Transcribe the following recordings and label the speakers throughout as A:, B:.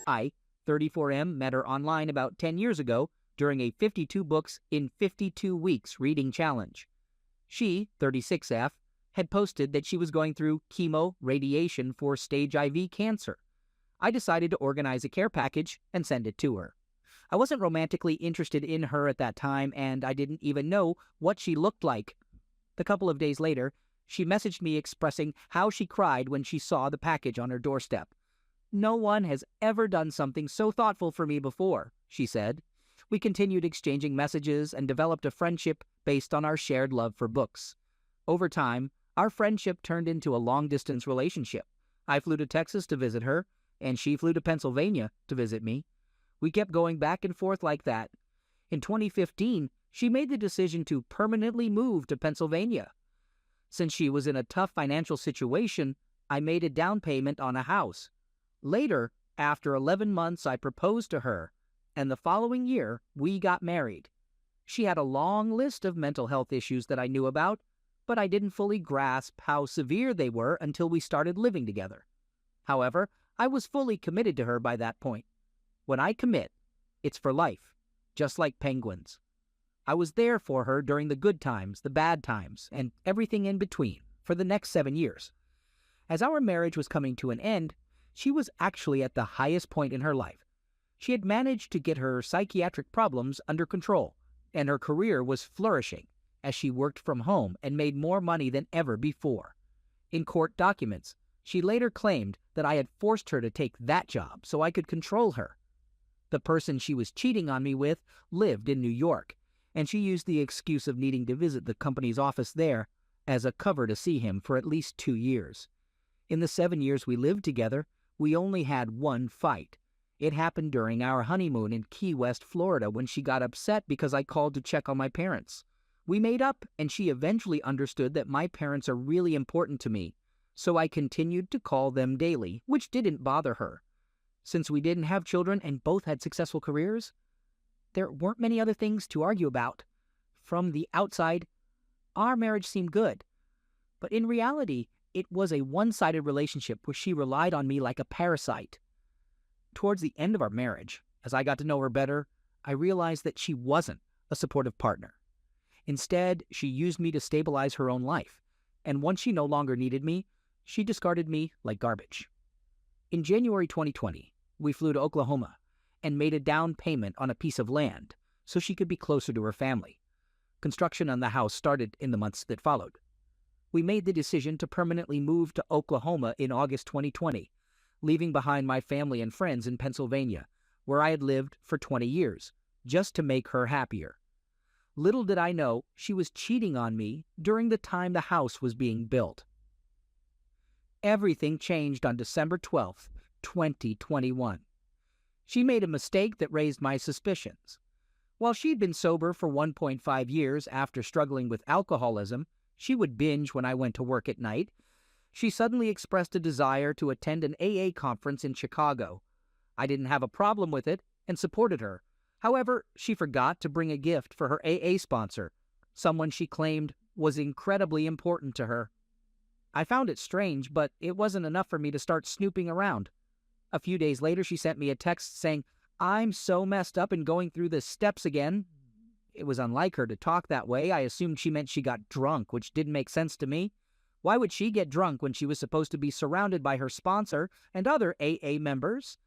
A: I, 34M, met her online about 10 years ago during a 52 books in 52 weeks reading challenge. She, 36F, had posted that she was going through chemo radiation for stage IV cancer. I decided to organize a care package and send it to her. I wasn't romantically interested in her at that time, and I didn't even know what she looked like. A couple of days later, she messaged me expressing how she cried when she saw the package on her doorstep. "No one has ever done something so thoughtful for me before," she said. We continued exchanging messages and developed a friendship based on our shared love for books. Over time, our friendship turned into a long-distance relationship. I flew to Texas to visit her, and she flew to Pennsylvania to visit me. We kept going back and forth like that. In 2015, she made the decision to permanently move to Pennsylvania. Since she was in a tough financial situation, I made a down payment on a house. Later, after 11 months, I proposed to her, and the following year, we got married. She had a long list of mental health issues that I knew about, but I didn't fully grasp how severe they were until we started living together. However, I was fully committed to her by that point. When I commit, it's for life, just like penguins. I was there for her during the good times, the bad times, and everything in between for the next 7 years. As our marriage was coming to an end, she was actually at the highest point in her life. She had managed to get her psychiatric problems under control, and her career was flourishing as she worked from home and made more money than ever before. In court documents, she later claimed that I had forced her to take that job so I could control her. The person she was cheating on me with lived in New York, and she used the excuse of needing to visit the company's office there as a cover to see him for at least 2 years. In the 7 years we lived together, we only had one fight. It happened during our honeymoon in Key West, Florida, when she got upset because I called to check on my parents. We made up, and she eventually understood that my parents are really important to me, so I continued to call them daily, which didn't bother her. Since we didn't have children and both had successful careers, there weren't many other things to argue about. From the outside, our marriage seemed good. But in reality, it was a one-sided relationship where she relied on me like a parasite. Towards the end of our marriage, as I got to know her better, I realized that she wasn't a supportive partner. Instead, she used me to stabilize her own life, and once she no longer needed me, she discarded me like garbage. In January 2020, we flew to Oklahoma and made a down payment on a piece of land so she could be closer to her family. Construction on the house started in the months that followed. We made the decision to permanently move to Oklahoma in August 2020, leaving behind my family and friends in Pennsylvania, where I had lived for 20 years, just to make her happier. Little did I know she was cheating on me during the time the house was being built. Everything changed on December 12th, 2021. She made a mistake that raised my suspicions. While she'd been sober for 1.5 years after struggling with alcoholism, she would binge when I went to work at night. She suddenly expressed a desire to attend an AA conference in Chicago. I didn't have a problem with it and supported her. However, she forgot to bring a gift for her AA sponsor, someone she claimed was incredibly important to her. I found it strange, but it wasn't enough for me to start snooping around. A few days later, she sent me a text saying, "I'm so messed up and going through the steps again." It was unlike her to talk that way. I assumed she meant she got drunk, which didn't make sense to me. Why would she get drunk when she was supposed to be surrounded by her sponsor and other AA members?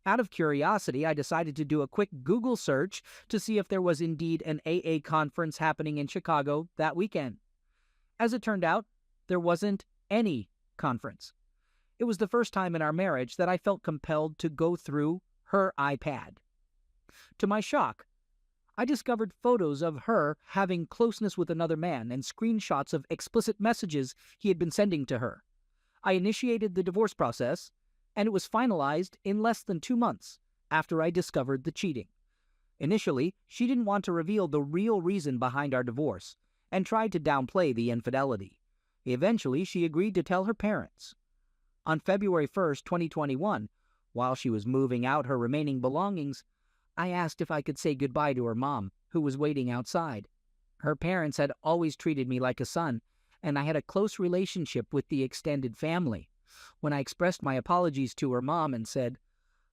A: Out of curiosity, I decided to do a quick Google search to see if there was indeed an AA conference happening in Chicago that weekend. As it turned out, there wasn't any conference. It was the first time in our marriage that I felt compelled to go through her iPad. To my shock, I discovered photos of her having closeness with another man and screenshots of explicit messages he had been sending to her. I initiated the divorce process, and it was finalized in less than 2 months after I discovered the cheating. Initially, she didn't want to reveal the real reason behind our divorce and tried to downplay the infidelity. Eventually, she agreed to tell her parents. On February 1st, 2021, while she was moving out her remaining belongings, I asked if I could say goodbye to her mom, who was waiting outside. Her parents had always treated me like a son, and I had a close relationship with the extended family. When I expressed my apologies to her mom and said,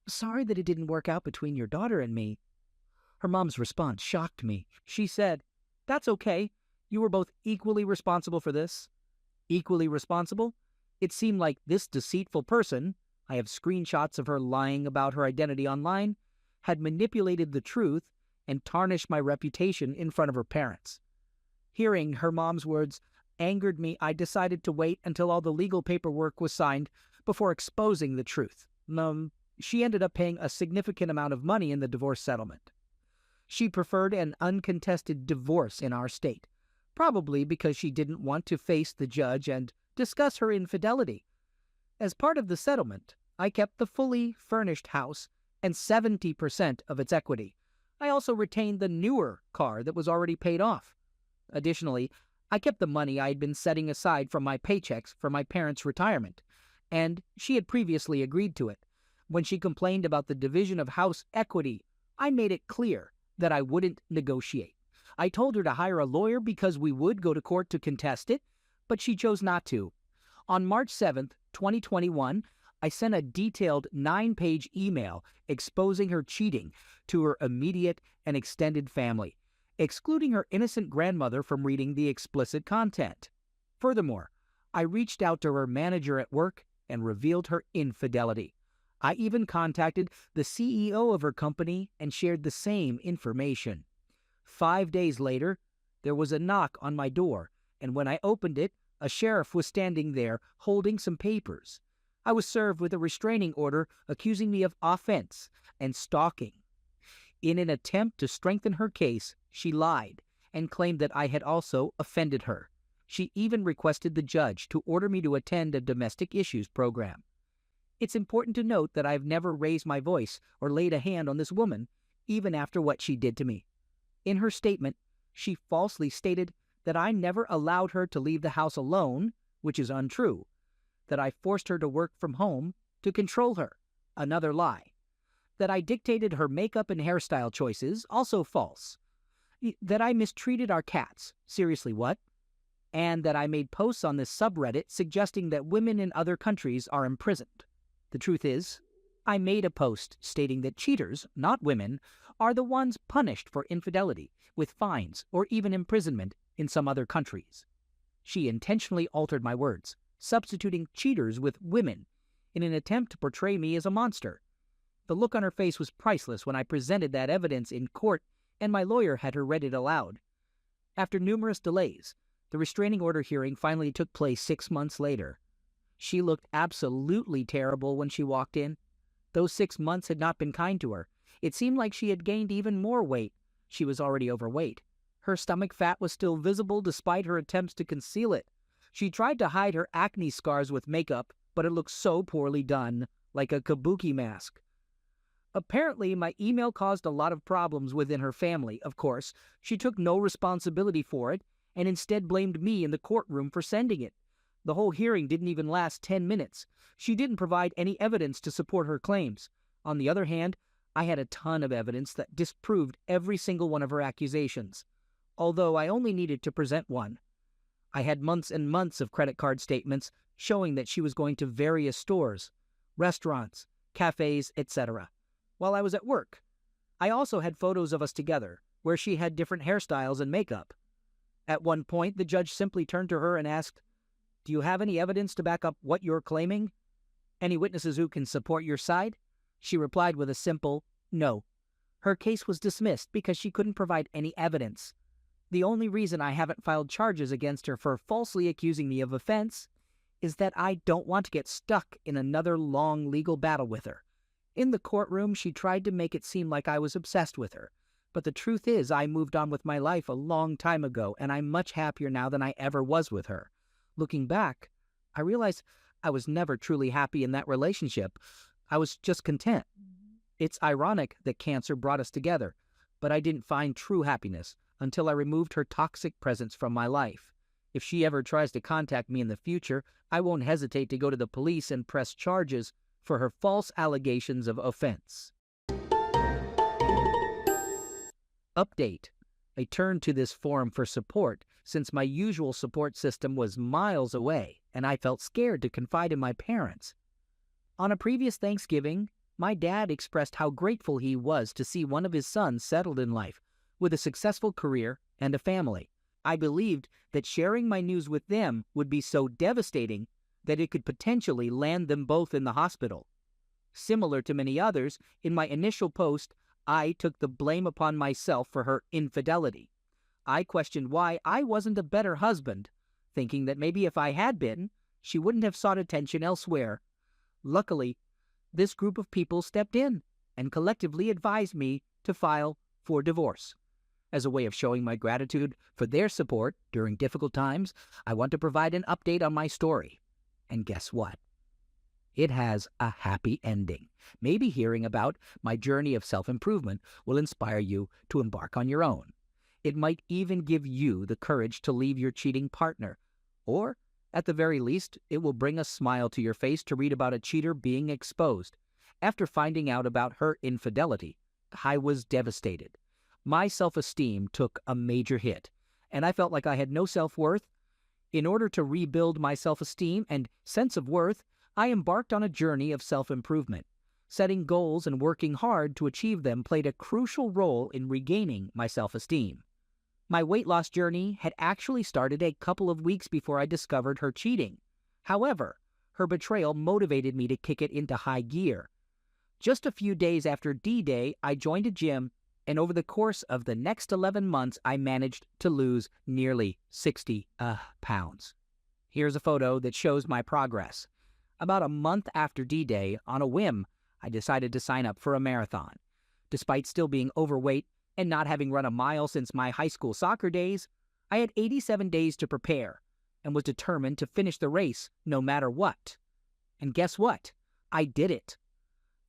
A: Sorry that it didn't work out between your daughter and me." Her mom's response shocked me. She said, "That's okay. You were both equally responsible for this." Equally responsible? It seemed like this deceitful person, I have screenshots of her lying about her identity online, had manipulated the truth and tarnished my reputation in front of her parents. Hearing her mom's words angered me. I decided to wait until all the legal paperwork was signed before exposing the truth. She ended up paying a significant amount of money in the divorce settlement. She preferred an uncontested divorce in our state, probably because she didn't want to face the judge and discuss her infidelity. As part of the settlement, I kept the fully furnished house and 70% of its equity. I also retained the newer car that was already paid off. Additionally, I kept the money I had been setting aside from my paychecks for my parents' retirement, and she had previously agreed to it. When she complained about the division of house equity, I made it clear that I wouldn't negotiate. I told her to hire a lawyer because we would go to court to contest it, but she chose not to. On March 7th, 2021, I sent a detailed 9-page email exposing her cheating to her immediate and extended family, excluding her innocent grandmother from reading the explicit content. Furthermore, I reached out to her manager at work and revealed her infidelity. I even contacted the CEO of her company and shared the same information. 5 days later, there was a knock on my door, and when I opened it, a sheriff was standing there holding some papers. I was served with a restraining order accusing me of offense and stalking. In an attempt to strengthen her case, she lied and claimed that I had also offended her. She even requested the judge to order me to attend a domestic issues program. It's important to note that I've never raised my voice or laid a hand on this woman, even after what she did to me. In her statement, she falsely stated that I never allowed her to leave the house alone, which is untrue, that I forced her to work from home to control her, another lie, that I dictated her makeup and hairstyle choices, also false, that I mistreated our cats, seriously what, and that I made posts on this subreddit suggesting that women in other countries are imprisoned. The truth is, I made a post stating that cheaters, not women, are the ones punished for infidelity with fines or even imprisonment in some other countries. She intentionally altered my words, substituting cheaters with women in an attempt to portray me as a monster. The look on her face was priceless when I presented that evidence in court and my lawyer had her read it aloud. After numerous delays, the restraining order hearing finally took place 6 months later. She looked absolutely terrible when she walked in. Those 6 months had not been kind to her. It seemed like she had gained even more weight. She was already overweight. Her stomach fat was still visible despite her attempts to conceal it. She tried to hide her acne scars with makeup, but it looked so poorly done, like a kabuki mask. Apparently, my email caused a lot of problems within her family, of course. She took no responsibility for it, and instead blamed me in the courtroom for sending it. The whole hearing didn't even last 10 minutes. She didn't provide any evidence to support her claims. On the other hand, I had a ton of evidence that disproved every single one of her accusations, although I only needed to present one. I had months and months of credit card statements showing that she was going to various stores, restaurants, cafes, etc. while I was at work. I also had photos of us together, where she had different hairstyles and makeup. At one point, the judge simply turned to her and asked, "Do you have any evidence to back up what you're claiming? Any witnesses who can support your side?" She replied with a simple no. Her case was dismissed because she couldn't provide any evidence. The only reason I haven't filed charges against her for falsely accusing me of offense is that I don't want to get stuck in another long legal battle with her. In the courtroom, she tried to make it seem like I was obsessed with her. But the truth is, I moved on with my life a long time ago, and I'm much happier now than I ever was with her. Looking back, I realized I was never truly happy in that relationship. I was just content. It's ironic that cancer brought us together, but I didn't find true happiness until I removed her toxic presence from my life. If she ever tries to contact me in the future, I won't hesitate to go to the police and press charges for her false allegations of offense. Update. I turned to this forum for support since my usual support system was miles away and I felt scared to confide in my parents. On a previous Thanksgiving, My dad expressed how grateful he was to see one of his sons settled in life, with a successful career and a family. I believed that sharing my news with them would be so devastating that it could potentially land them both in the hospital. Similar to many others, in my initial post, I took the blame upon myself for her infidelity. I questioned why I wasn't a better husband, thinking that maybe if I had been, she wouldn't have sought attention elsewhere. Luckily, this group of people stepped in and collectively advised me to file for divorce. As a way of showing my gratitude for their support during difficult times, I want to provide an update on my story. And guess what? It has a happy ending. Maybe hearing about my journey of self-improvement will inspire you to embark on your own. It might even give you the courage to leave your cheating partner. Or, at the very least, it will bring a smile to your face to read about a cheater being exposed. After finding out about her infidelity, I was devastated. My self-esteem took a major hit, and I felt like I had no self-worth. In order to rebuild my self-esteem and sense of worth, I embarked on a journey of self-improvement. Setting goals and working hard to achieve them played a crucial role in regaining my self-esteem. My weight loss journey had actually started a couple of weeks before I discovered her cheating. However, her betrayal motivated me to kick it into high gear. Just a few days after D-Day, I joined a gym, and over the course of the next 11 months, I managed to lose nearly 60 pounds. Here's a photo that shows my progress. About a month after D-Day, on a whim, I decided to sign up for a marathon. Despite still being overweight and not having run a mile since my high school soccer days, I had 87 days to prepare and was determined to finish the race no matter what. And guess what? I did it.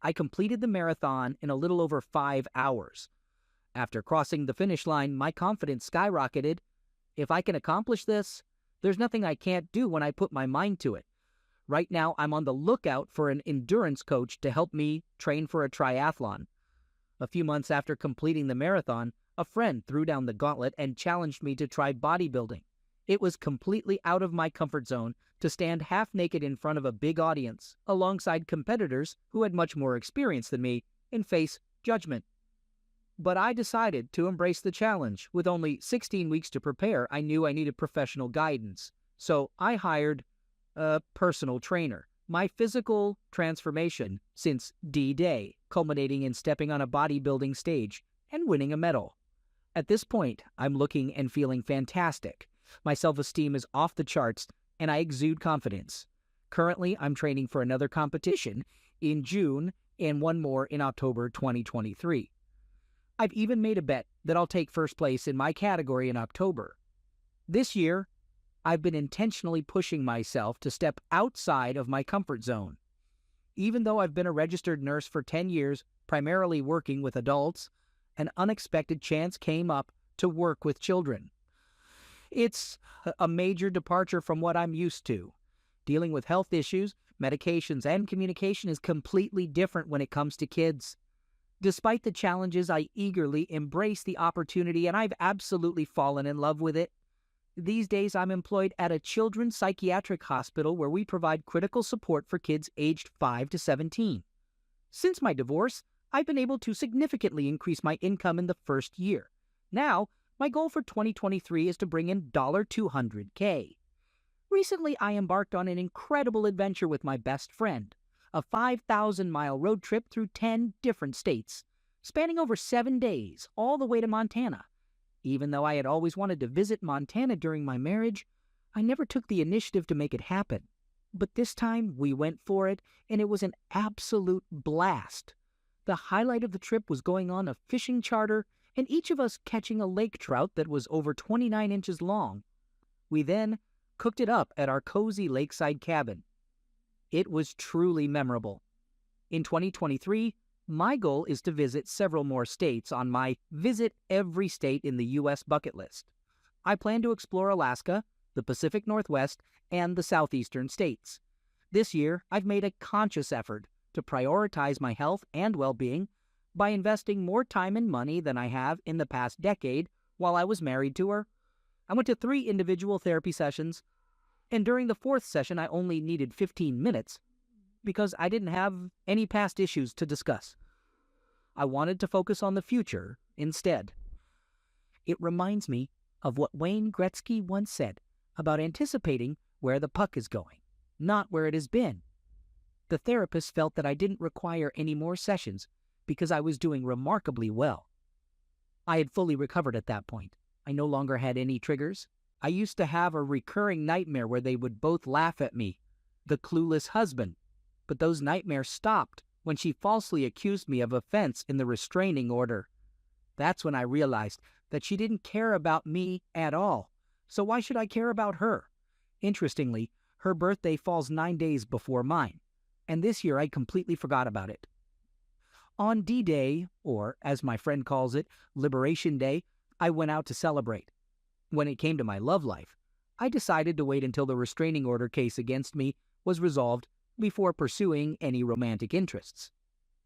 A: I completed the marathon in a little over 5 hours. After crossing the finish line, my confidence skyrocketed. If I can accomplish this, there's nothing I can't do when I put my mind to it. Right now, I'm on the lookout for an endurance coach to help me train for a triathlon. A few months after completing the marathon, a friend threw down the gauntlet and challenged me to try bodybuilding. It was completely out of my comfort zone to stand half naked in front of a big audience, alongside competitors who had much more experience than me, and face judgment. But I decided to embrace the challenge. With only 16 weeks to prepare, I knew I needed professional guidance. So I hired a personal trainer. My physical transformation since D-Day, culminating in stepping on a bodybuilding stage and winning a medal. At this point, I'm looking and feeling fantastic. My self-esteem is off the charts, and I exude confidence. Currently, I'm training for another competition in June and one more in October 2023. I've even made a bet that I'll take first place in my category in October. This year, I've been intentionally pushing myself to step outside of my comfort zone. Even though I've been a registered nurse for 10 years, primarily working with adults, an unexpected chance came up to work with children. It's a major departure from what I'm used to. Dealing with health issues, medications, and communication is completely different when it comes to kids. Despite the challenges, I eagerly embrace the opportunity, and I've absolutely fallen in love with it. These days, I'm employed at a children's psychiatric hospital where we provide critical support for kids aged 5 to 17. Since my divorce, I've been able to significantly increase my income in the first year. Now, my goal for 2023 is to bring in $200K. Recently, I embarked on an incredible adventure with my best friend, a 5,000-mile road trip through 10 different states, spanning over 7 days, all the way to Montana. Even though I had always wanted to visit Montana during my marriage, I never took the initiative to make it happen. But this time, we went for it, and it was an absolute blast. The highlight of the trip was going on a fishing charter, and each of us catching a lake trout that was over 29 inches long. We then cooked it up at our cozy lakeside cabin. It was truly memorable. In 2023, my goal is to visit several more states on my Visit Every State in the U.S. bucket list. I plan to explore Alaska, the Pacific Northwest, and the southeastern states. This year, I've made a conscious effort to prioritize my health and well-being by investing more time and money than I have in the past decade while I was married to her. I went to 3 individual therapy sessions, and during the 4th session, I only needed 15 minutes because I didn't have any past issues to discuss. I wanted to focus on the future instead. It reminds me of what Wayne Gretzky once said about anticipating where the puck is going, not where it has been. The therapist felt that I didn't require any more sessions because I was doing remarkably well. I had fully recovered at that point. I no longer had any triggers. I used to have a recurring nightmare where they would both laugh at me, the clueless husband. But those nightmares stopped when she falsely accused me of offense in the restraining order. That's when I realized that she didn't care about me at all. So why should I care about her? Interestingly, her birthday falls 9 days before mine, and this year I completely forgot about it. On D-Day, or as my friend calls it, Liberation Day, I went out to celebrate. When it came to my love life, I decided to wait until the restraining order case against me was resolved before pursuing any romantic interests.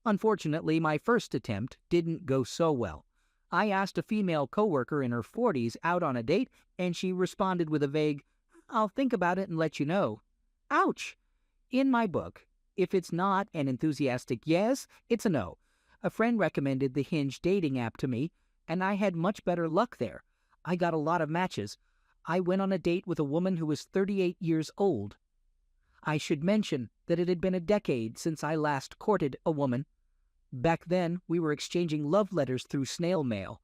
A: Unfortunately, my first attempt didn't go so well. I asked a female coworker in her 40s out on a date, and she responded with a vague, "I'll think about it and let you know." Ouch! In my book, if it's not an enthusiastic yes, it's a no. A friend recommended the Hinge dating app to me, and I had much better luck there. I got a lot of matches. I went on a date with a woman who was 38 years old. I should mention that it had been a decade since I last courted a woman. Back then, we were exchanging love letters through snail mail.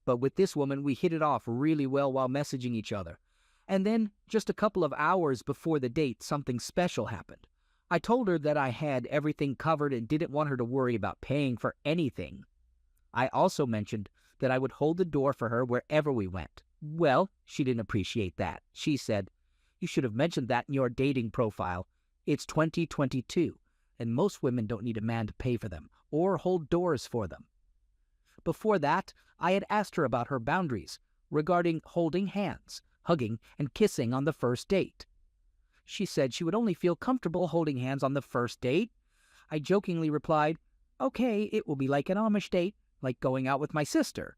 A: But with this woman, we hit it off really well while messaging each other. And then, just a couple of hours before the date, something special happened. I told her that I had everything covered and didn't want her to worry about paying for anything. I also mentioned that I would hold the door for her wherever we went. Well, she didn't appreciate that. She said, "You should have mentioned that in your dating profile. It's 2022, and most women don't need a man to pay for them or hold doors for them." Before that, I had asked her about her boundaries regarding holding hands, hugging, and kissing on the first date. She said she would only feel comfortable holding hands on the first date. I jokingly replied, "Okay, it will be like an Amish date, like going out with my sister."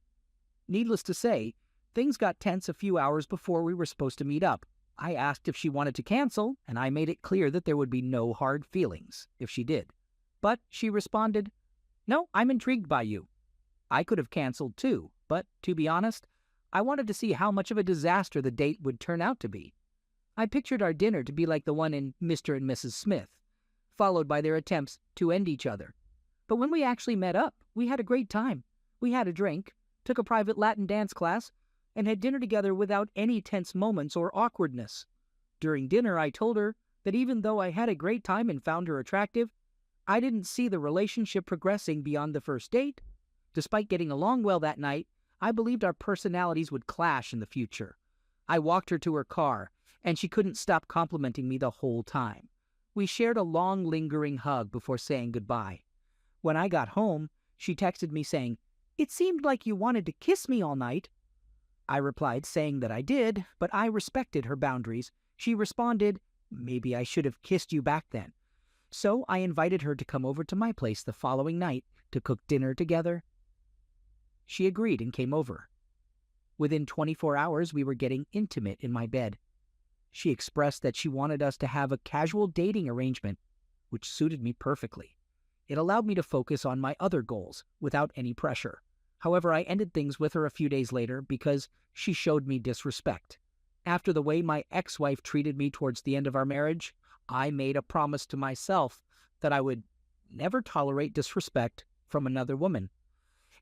A: Needless to say, things got tense a few hours before we were supposed to meet up. I asked if she wanted to cancel, and I made it clear that there would be no hard feelings if she did. But she responded, "No, I'm intrigued by you." I could have canceled too, but to be honest, I wanted to see how much of a disaster the date would turn out to be. I pictured our dinner to be like the one in Mr. and Mrs. Smith, followed by their attempts to end each other. But when we actually met up, we had a great time. We had a drink, took a private Latin dance class, and had dinner together without any tense moments or awkwardness. During dinner, I told her that even though I had a great time and found her attractive, I didn't see the relationship progressing beyond the first date. Despite getting along well that night, I believed our personalities would clash in the future. I walked her to her car, and she couldn't stop complimenting me the whole time. We shared a long, lingering hug before saying goodbye. When I got home, she texted me saying, "It seemed like you wanted to kiss me all night." I replied saying that I did, but I respected her boundaries. She responded, "Maybe I should have kissed you back then." So I invited her to come over to my place the following night to cook dinner together. She agreed and came over. Within 24 hours, we were getting intimate in my bed. She expressed that she wanted us to have a casual dating arrangement, which suited me perfectly. It allowed me to focus on my other goals without any pressure. However, I ended things with her a few days later because she showed me disrespect. After the way my ex-wife treated me towards the end of our marriage, I made a promise to myself that I would never tolerate disrespect from another woman.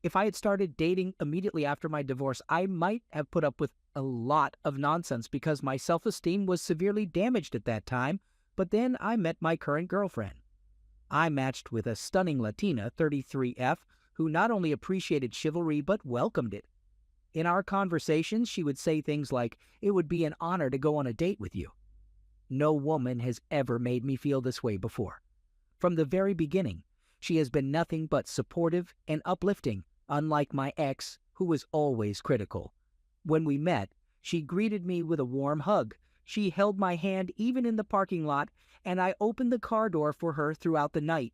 A: If I had started dating immediately after my divorce, I might have put up with a lot of nonsense because my self-esteem was severely damaged at that time, but then I met my current girlfriend. I matched with a stunning Latina, 33F, who not only appreciated chivalry but welcomed it. In our conversations, she would say things like, "It would be an honor to go on a date with you." No woman has ever made me feel this way before. From the very beginning, she has been nothing but supportive and uplifting, unlike my ex, who was always critical. When we met, she greeted me with a warm hug. She held my hand even in the parking lot, and I opened the car door for her throughout the night.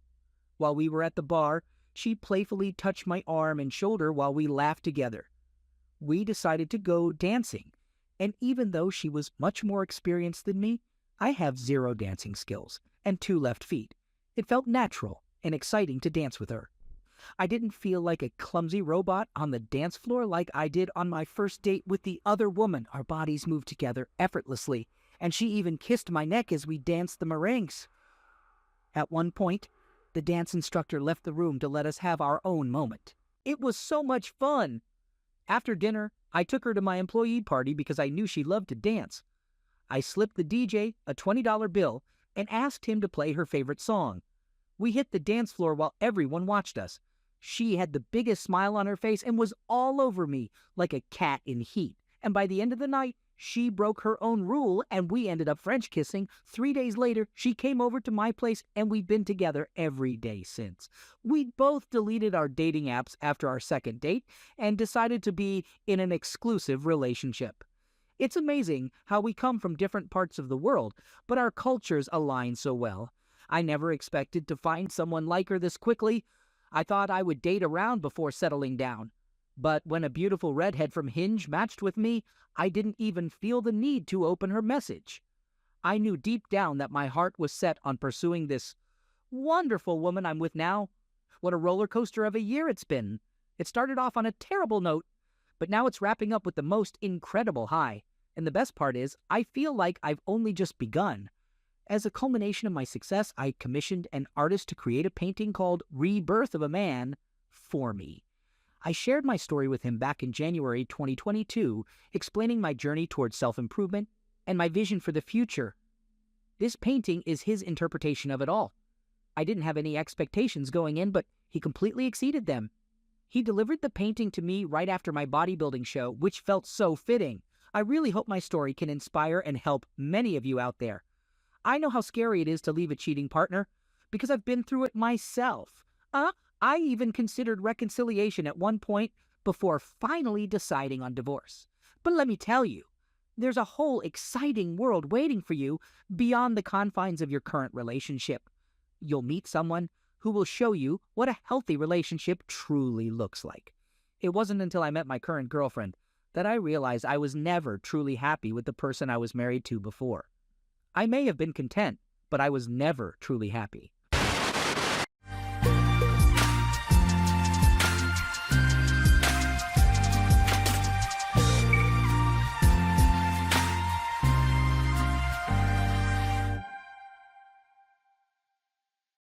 A: While we were at the bar, she playfully touched my arm and shoulder while we laughed together. We decided to go dancing, and even though she was much more experienced than me, I have 0 dancing skills and 2 left feet, It felt natural and exciting to dance with her. I didn't feel like a clumsy robot on the dance floor like I did on my first date with the other woman. Our bodies moved together effortlessly, and she even kissed my neck as we danced the merengues. At one point, the dance instructor left the room to let us have our own moment. It was so much fun! After dinner, I took her to my employee party because I knew she loved to dance. I slipped the DJ a $20 bill and asked him to play her favorite song. We hit the dance floor while everyone watched us. She had the biggest smile on her face and was all over me like a cat in heat. And by the end of the night, she broke her own rule and we ended up French kissing. 3 days later, she came over to my place and we've been together every day since. We both deleted our dating apps after our second date and decided to be in an exclusive relationship. It's amazing how we come from different parts of the world, but our cultures align so well. I never expected to find someone like her this quickly. I thought I would date around before settling down. But when a beautiful redhead from Hinge matched with me, I didn't even feel the need to open her message. I knew deep down that my heart was set on pursuing this wonderful woman I'm with now. What a roller coaster of a year it's been. It started off on a terrible note, but now it's wrapping up with the most incredible high. And the best part is, I feel like I've only just begun. As a culmination of my success, I commissioned an artist to create a painting called Rebirth of a Man for me. I shared my story with him back in January 2022, explaining my journey towards self-improvement and my vision for the future. This painting is his interpretation of it all. I didn't have any expectations going in, but he completely exceeded them. He delivered the painting to me right after my bodybuilding show, which felt so fitting. I really hope my story can inspire and help many of you out there. I know how scary it is to leave a cheating partner because I've been through it myself. I even considered reconciliation at one point before finally deciding on divorce. But let me tell you, there's a whole exciting world waiting for you beyond the confines of your current relationship. You'll meet someone who will show you what a healthy relationship truly looks like. It wasn't until I met my current girlfriend that I realized I was never truly happy with the person I was married to before. I may have been content, but I was never truly happy.